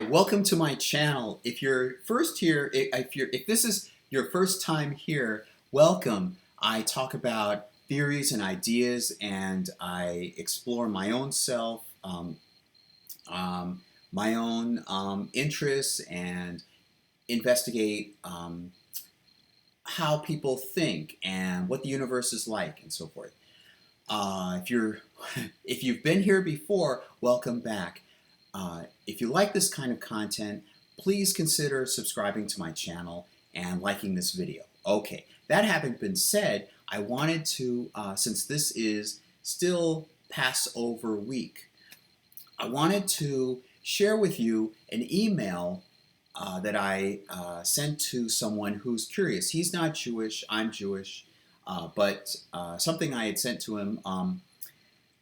Welcome to my channel. If you're first here, if this is your first time here, welcome. I talk about theories and ideas, and I explore my own self, um, my own interests, and investigate how people think and what the universe is like, and so forth. If you're if you've been here before, welcome back. If you like this kind of content, please consider subscribing to my channel and liking this video. Okay, that having been said, I wanted to, since this is still Passover week, I wanted to share with you an email that I sent to someone who's curious. He's not Jewish, I'm Jewish, but something I had sent to him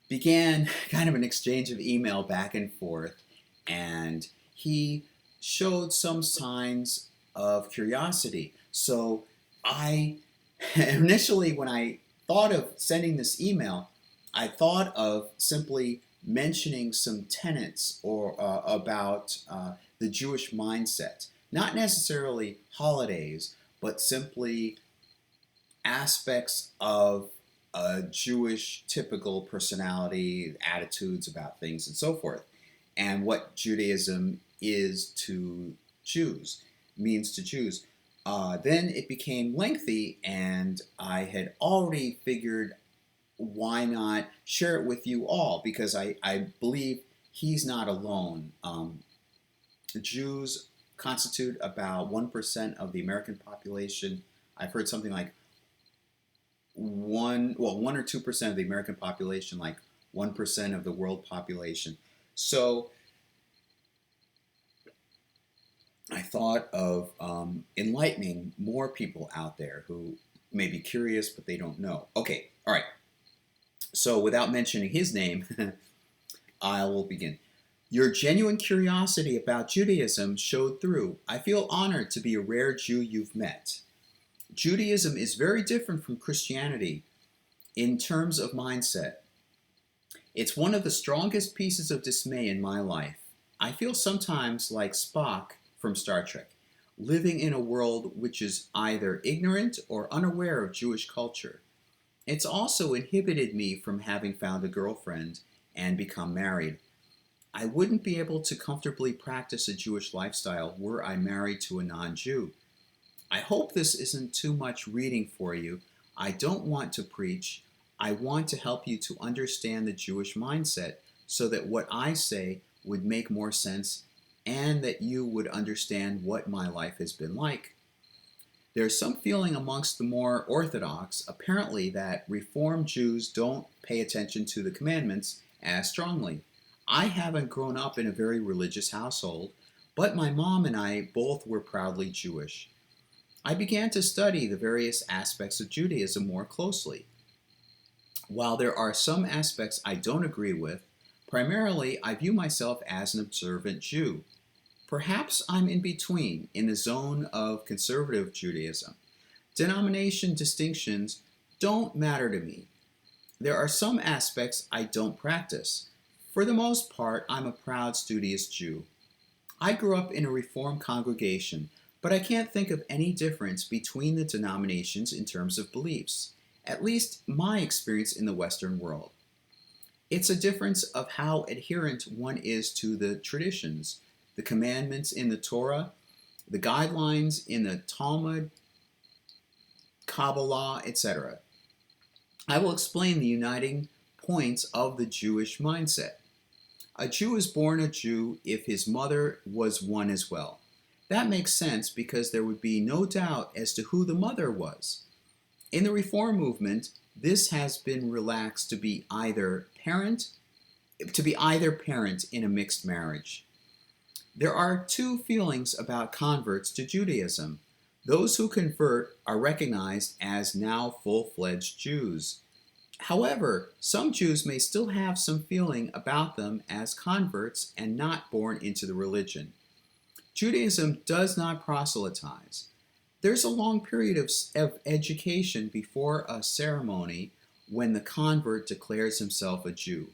began kind of an exchange of email back and forth, and he showed some signs of curiosity. So I initially, when I thought of sending this email, I thought of simply mentioning some tenets or about the Jewish mindset, not necessarily holidays, but simply aspects of a Jewish typical personality, attitudes about things, and so forth, and what Judaism is to Jews, means to Jews. Then it became lengthy, and I had already figured why not share it with you all, because I believe he's not alone. Jews constitute about 1% of the American population. I've heard something like 1 or 2% of the American population, like 1% of the world population. So I thought of enlightening more people out there who may be curious but they don't know. Okay, all right. So without mentioning his name, I will begin. Your genuine curiosity about Judaism showed through. I feel honored to be a rare Jew you've met. Judaism is very different from Christianity in terms of mindset. It's one of the strongest pieces of dismay in my life. I feel sometimes like Spock from Star Trek, living in a world which is either ignorant or unaware of Jewish culture. It's also inhibited me from having found a girlfriend and become married. I wouldn't be able to comfortably practice a Jewish lifestyle were I married to a non-Jew. I hope this isn't too much reading for you. I don't want to preach. I want to help you to understand the Jewish mindset so that what I say would make more sense and that you would understand what my life has been like. There's some feeling amongst the more Orthodox, apparently, that Reformed Jews don't pay attention to the commandments as strongly. I haven't grown up in a very religious household, but my mom and I both were proudly Jewish. I began to study the various aspects of Judaism more closely. While there are some aspects I don't agree with, primarily I view myself as an observant Jew. Perhaps I'm in between, in the zone of conservative Judaism. Denomination distinctions don't matter to me. There are some aspects I don't practice. For the most part, I'm a proud, studious Jew. I grew up in a Reformed congregation, but I can't think of any difference between the denominations in terms of beliefs, at least my experience in the Western world. It's a difference of how adherent one is to the traditions, the commandments in the Torah, the guidelines in the Talmud, Kabbalah, etc. I will explain the uniting points of the Jewish mindset. A Jew is born a Jew if his mother was one as well. That makes sense because there would be no doubt as to who the mother was. In the Reform movement, this has been relaxed to be either parent in a mixed marriage. There are two feelings about converts to Judaism. Those who convert are recognized as now full-fledged Jews. However, some Jews may still have some feeling about them as converts and not born into the religion. Judaism does not proselytize. There's a long period of education before a ceremony when the convert declares himself a Jew.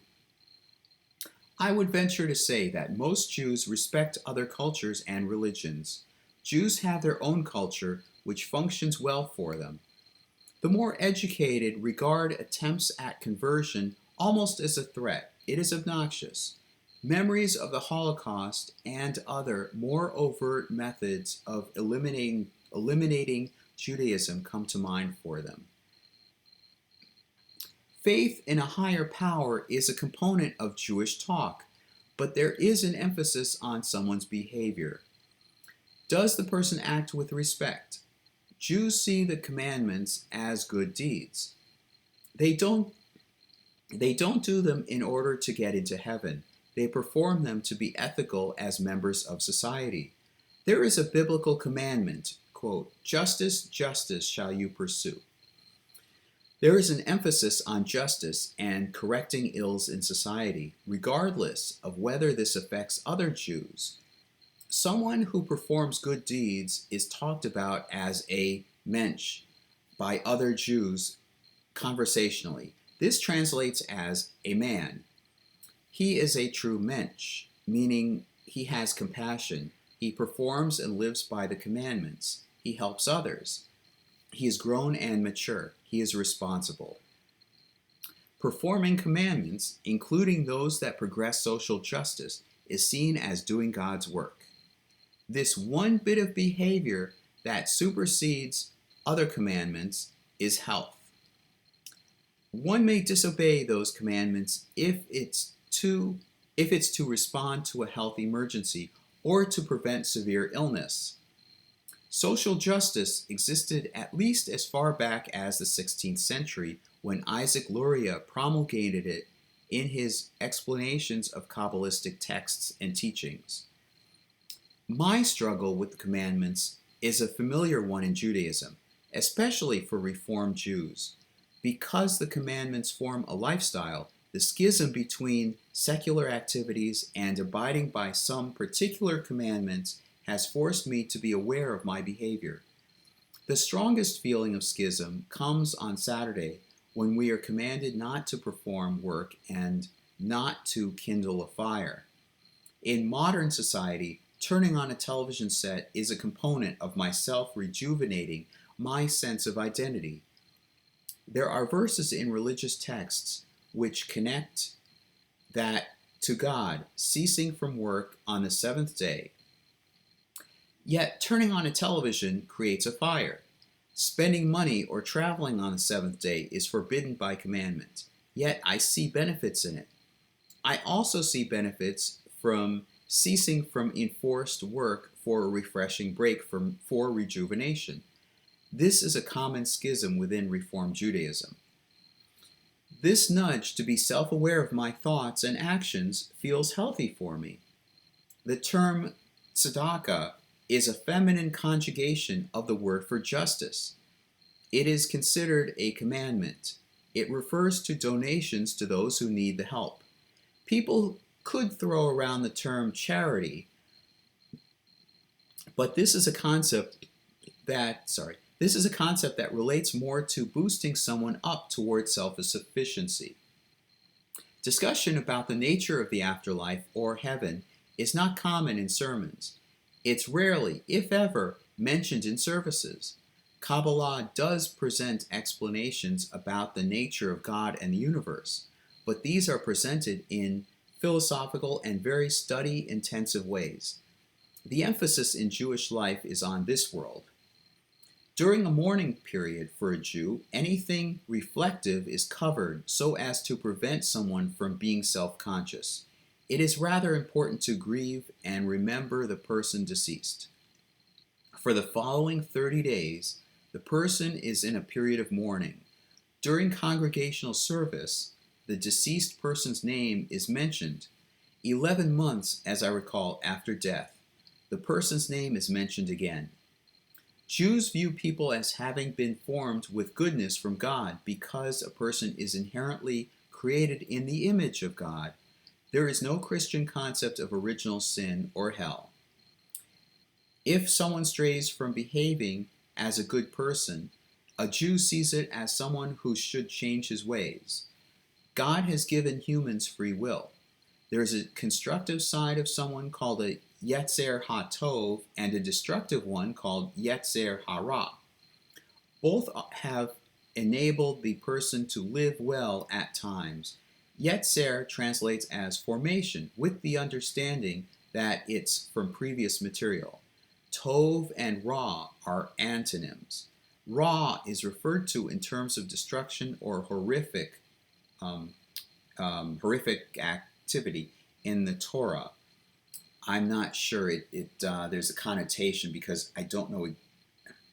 I would venture to say that most Jews respect other cultures and religions. Jews have their own culture, which functions well for them. The more educated regard attempts at conversion almost as a threat. It is obnoxious. Memories of the Holocaust and other more overt methods of eliminating Judaism come to mind for them. Faith in a higher power is a component of Jewish talk, but there is an emphasis on someone's behavior. Does the person act with respect? Jews see the commandments as good deeds. They don't do them in order to get into heaven. They perform them to be ethical as members of society. There is a biblical commandment, quote, "Justice, justice shall you pursue." There is an emphasis on justice and correcting ills in society, regardless of whether this affects other Jews. Someone who performs good deeds is talked about as a mensch by other Jews conversationally. This translates as a man. He is a true mensch, meaning he has compassion. He performs and lives by the commandments. He helps others. He is grown and mature. He is responsible. Performing commandments, including those that progress social justice, is seen as doing God's work. This one bit of behavior that supersedes other commandments is health. One may disobey those commandments if it's to respond to a health emergency or to prevent severe illness. Social justice existed at least as far back as the 16th century when Isaac Luria promulgated it in his explanations of Kabbalistic texts and teachings. My struggle with the commandments is a familiar one in Judaism, especially for Reform Jews. Because the commandments form a lifestyle, the schism between secular activities and abiding by some particular commandments has forced me to be aware of my behavior. The strongest feeling of schism comes on Saturday when we are commanded not to perform work and not to kindle a fire. In modern society, turning on a television set is a component of myself rejuvenating my sense of identity. There are verses in religious texts which connect that to God, ceasing from work on the seventh day. Yet turning on a television creates a fire. Spending money or traveling on the seventh day is forbidden by commandment. Yet I see benefits in it. I also see benefits from ceasing from enforced work for a refreshing break for rejuvenation. This is a common schism within Reform Judaism. This nudge to be self-aware of my thoughts and actions feels healthy for me. The term tzedakah is a feminine conjugation of the word for justice. It is considered a commandment. It refers to donations to those who need the help. People could throw around the term charity, but this is a concept that relates more to boosting someone up towards self-sufficiency. Discussion about the nature of the afterlife or heaven is not common in sermons. It's rarely, if ever, mentioned in services. Kabbalah does present explanations about the nature of God and the universe, but these are presented in philosophical and very study-intensive ways. The emphasis in Jewish life is on this world. During a mourning period for a Jew, anything reflective is covered so as to prevent someone from being self-conscious. It is rather important to grieve and remember the person deceased. For the following 30 days, the person is in a period of mourning. During congregational service, the deceased person's name is mentioned. 11 months, as I recall, after death, the person's name is mentioned again. Jews view people as having been formed with goodness from God because a person is inherently created in the image of God. There is no Christian concept of original sin or hell. If someone strays from behaving as a good person, a Jew sees it as someone who should change his ways. God has given humans free will. There's a constructive side of someone called a Yetzer HaTov and a destructive one called Yetzer Hara. Both have enabled the person to live well at times. Yetzer translates as formation, with the understanding that it's from previous material. Tov and Ra are antonyms. Ra is referred to in terms of destruction or um, horrific activity in the Torah. I'm not sure there's a connotation because I don't know.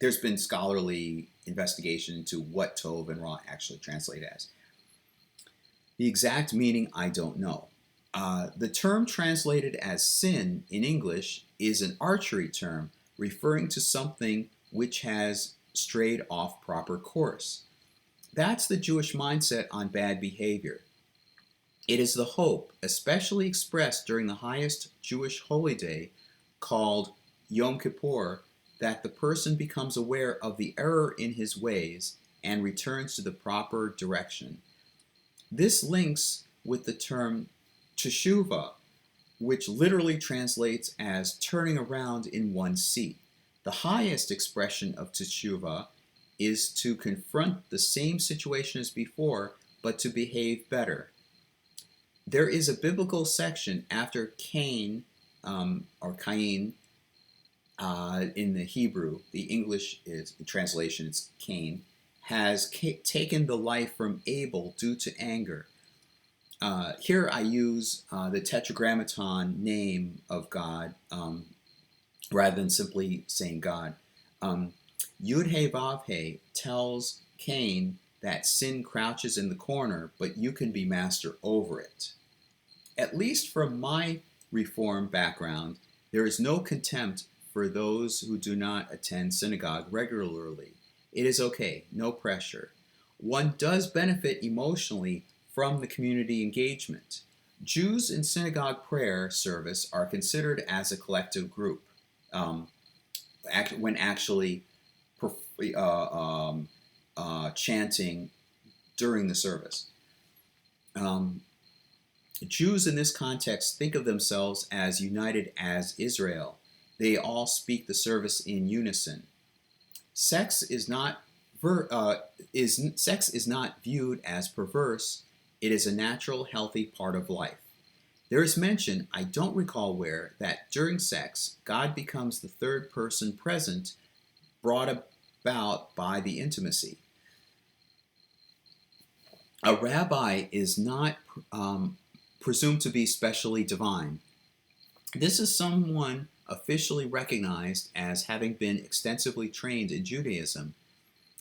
There's been scholarly investigation into what Tov and Ra actually translate as. The exact meaning I don't know. The term translated as sin in English is an archery term referring to something which has strayed off proper course. That's the Jewish mindset on bad behavior. It is the hope, especially expressed during the highest Jewish holy day called Yom Kippur, that the person becomes aware of the error in his ways and returns to the proper direction. This links with the term teshuvah, which literally translates as turning around in one's seat. The highest expression of teshuvah is to confront the same situation as before, but to behave better. There is a biblical section after Cain, or Cain, in the Hebrew. The English translation is Cain, has taken the life from Abel due to anger. Here I use the Tetragrammaton name of God rather than simply saying God. Yud-He Vav-He tells Cain that sin crouches in the corner, but you can be master over it. At least from my Reform background, there is no contempt for those who do not attend synagogue regularly. It is okay, no pressure. One does benefit emotionally from the community engagement. Jews in synagogue prayer service are considered as a collective group when actually chanting during the service. Jews in this context think of themselves as united as Israel. They all speak the service in unison. Sex is not viewed as perverse. It is a natural, healthy part of life. There is mention, I don't recall where, that during sex, God becomes the third person present, brought about by the intimacy. A rabbi is not presumed to be specially divine. This is someone officially recognized as having been extensively trained in Judaism.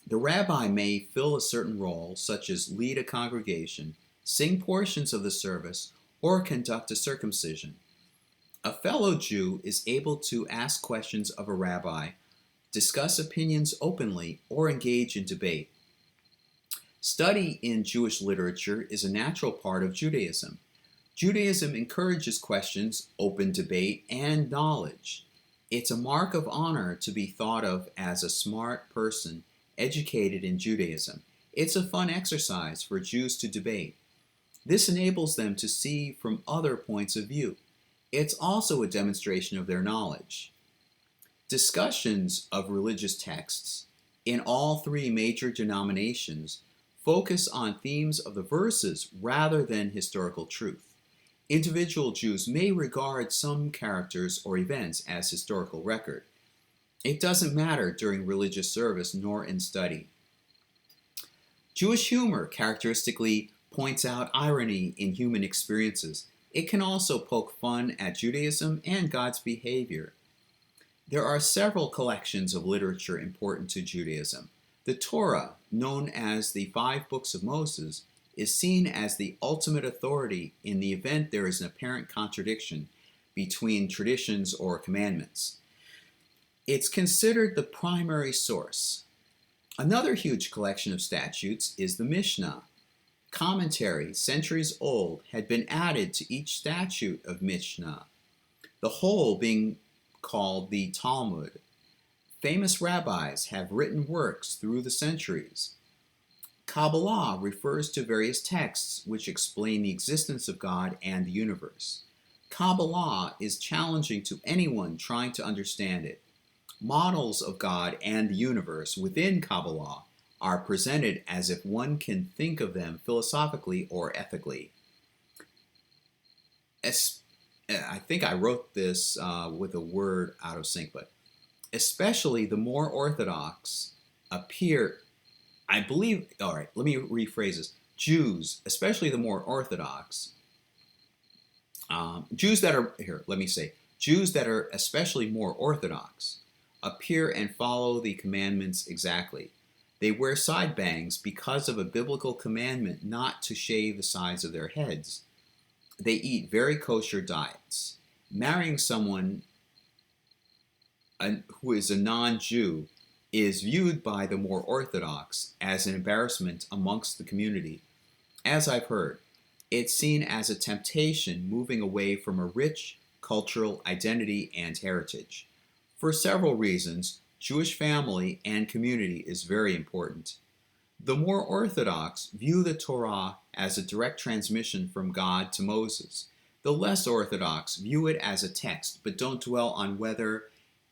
The rabbi may fill a certain role, such as lead a congregation, sing portions of the service, or conduct a circumcision. A fellow Jew is able to ask questions of a rabbi, discuss opinions openly, or engage in debate. Study in Jewish literature is a natural part of Judaism. Judaism encourages questions, open debate, and knowledge. It's a mark of honor to be thought of as a smart person educated in Judaism. It's a fun exercise for Jews to debate. This enables them to see from other points of view. It's also a demonstration of their knowledge. Discussions of religious texts in all three major denominations focus on themes of the verses rather than historical truth. Individual Jews may regard some characters or events as historical record. It doesn't matter during religious service nor in study. Jewish humor characteristically points out irony in human experiences. It can also poke fun at Judaism and God's behavior. There are several collections of literature important to Judaism. The Torah, known as the 5 Books of Moses, is seen as the ultimate authority in the event there is an apparent contradiction between traditions or commandments. It's considered the primary source. Another huge collection of statutes is the Mishnah. Commentary, centuries old, had been added to each statute of Mishnah, the whole being called the Talmud. Famous rabbis have written works through the centuries. Kabbalah refers to various texts which explain the existence of God and the universe. Kabbalah is challenging to anyone trying to understand it. Models of God and the universe within Kabbalah are presented as if one can think of them philosophically or ethically. I think I wrote this with a word out of sync, but especially the more orthodox appear, I believe, all right, let me rephrase this. Jews, especially the more orthodox, Jews that are, here, let me say, Jews that are especially more orthodox appear and follow the commandments exactly. They wear side bangs because of a biblical commandment not to shave the sides of their heads. They eat very kosher diets. Marrying someone who is a non-Jew is viewed by the more orthodox as an embarrassment amongst the community. As I've heard, it's seen as a temptation moving away from a rich cultural identity and heritage. For several reasons, Jewish family and community is very important. The more orthodox view the Torah as a direct transmission from God to Moses. The less orthodox view it as a text, but don't dwell on whether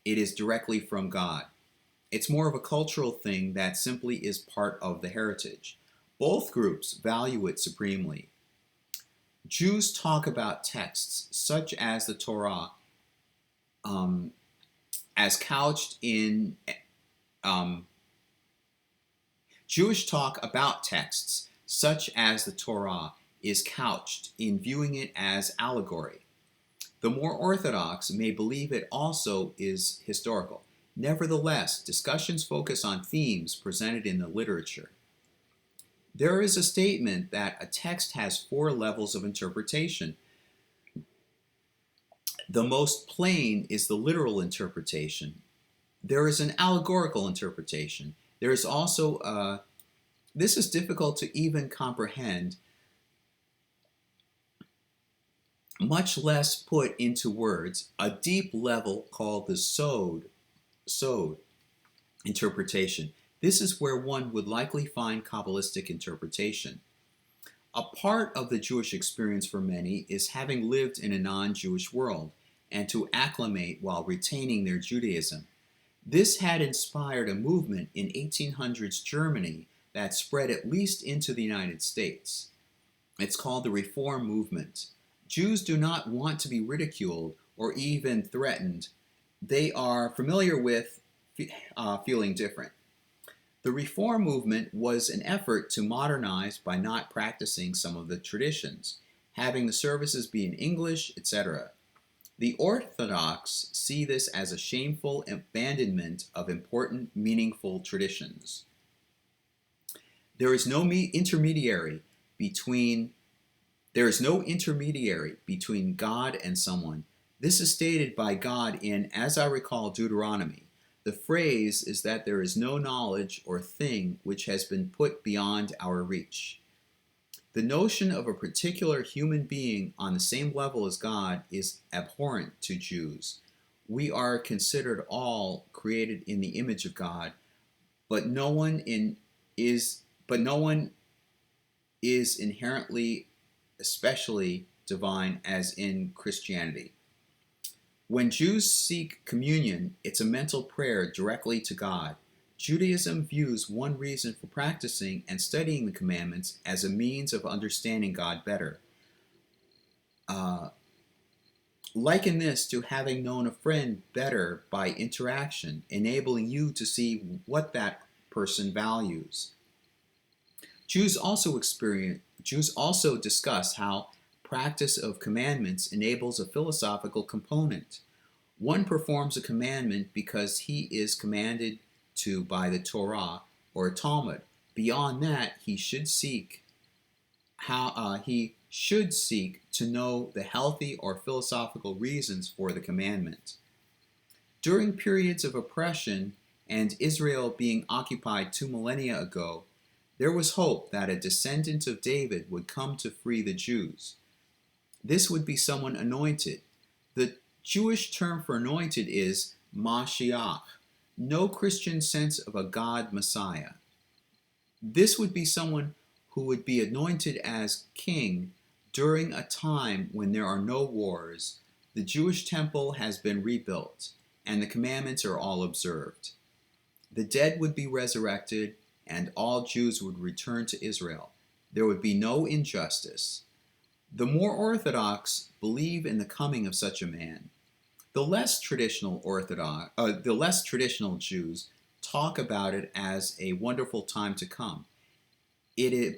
it is directly from God. It's more of a cultural thing that simply is part of the heritage. Both groups value it supremely. Jews talk about texts such as the Torah as couched in Jewish talk about texts such as the Torah is couched in viewing it as allegory. The more orthodox may believe it also is historical. Nevertheless, discussions focus on themes presented in the literature. There is a statement that a text has 4 levels of interpretation. The most plain is the literal interpretation. There is an allegorical interpretation. There is also this is difficult to even comprehend, much less put into words, a deep level called the sod interpretation. This is where one would likely find Kabbalistic interpretation. A part of the Jewish experience for many is having lived in a non-Jewish world and to acclimate while retaining their Judaism. This had inspired a movement in 1800s Germany that spread at least into the United States. It's called the Reform Movement. Jews do not want to be ridiculed or even threatened. They are familiar with feeling different. The Reform Movement was an effort to modernize by not practicing some of the traditions, having the services be in English, etc. The Orthodox see this as a shameful abandonment of important, meaningful traditions. There is no intermediary between God and someone. This is stated by God in, as I recall, Deuteronomy. The phrase is that there is no knowledge or thing which has been put beyond our reach. The notion of a particular human being on the same level as God is abhorrent to Jews. We are considered all created in the image of God, but no one is inherently especially divine as in Christianity. When Jews seek communion, it's a mental prayer directly to God. Judaism views one reason for practicing and studying the commandments as a means of understanding God better. Liken this to having known a friend better by interaction, enabling you to see what that person values. Jews also discuss how practice of commandments enables a philosophical component. One performs a commandment because he is commanded to by the Torah or Talmud. Beyond that, he should seek to know the healthy or philosophical reasons for the commandment. During periods of oppression and Israel being occupied 2 millennia ago, there was hope that a descendant of David would come to free the Jews. This would be someone anointed. The Jewish term for anointed is Mashiach. No Christian sense of a God Messiah. This would be someone who would be anointed as king during a time when there are no wars, the Jewish temple has been rebuilt, and the commandments are all observed. The dead would be resurrected, and all Jews would return to Israel. There would be no injustice. The more orthodox believe in the coming of such a man. The less traditional Jews talk about it as a wonderful time to come.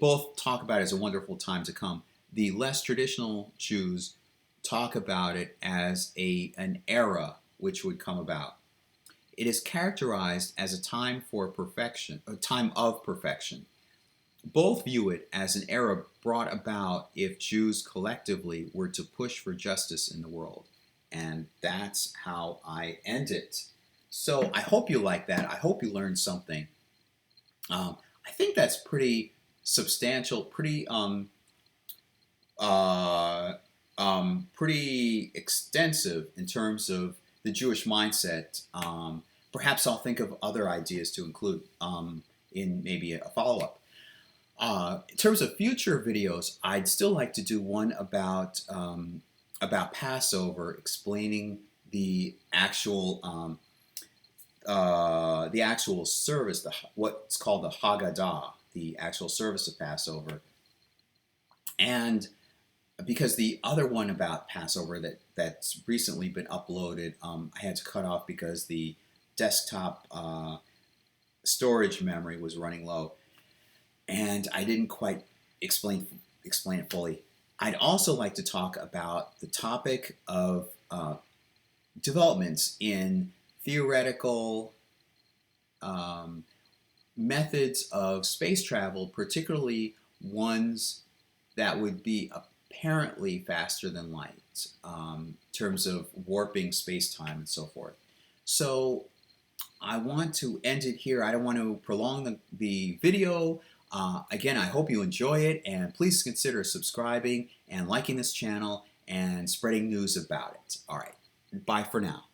Both talk about it as a wonderful time to come. The less traditional Jews talk about it as an era which would come about. It is characterized as a time for perfection, a time of perfection. Both view it as an era brought about if Jews collectively were to push for justice in the world. And that's how I end it. So I hope you like that. I hope you learned something. I think that's pretty substantial, pretty extensive in terms of the Jewish mindset. Perhaps I'll think of other ideas to include in maybe a follow-up. In terms of future videos, I'd still like to do one about Passover, explaining the actual service, what's called the Haggadah, the actual service of Passover, and because the other one about Passover that's recently been uploaded, I had to cut off because the desktop storage memory was running low, and I didn't quite explain it fully. I'd also like to talk about the topic of developments in theoretical methods of space travel, particularly ones that would be apparently faster than light, in terms of warping space-time and so forth. So I want to end it here. I don't want to prolong the video. Again, I hope you enjoy it, and please consider subscribing and liking this channel and spreading news about it. All right, bye for now.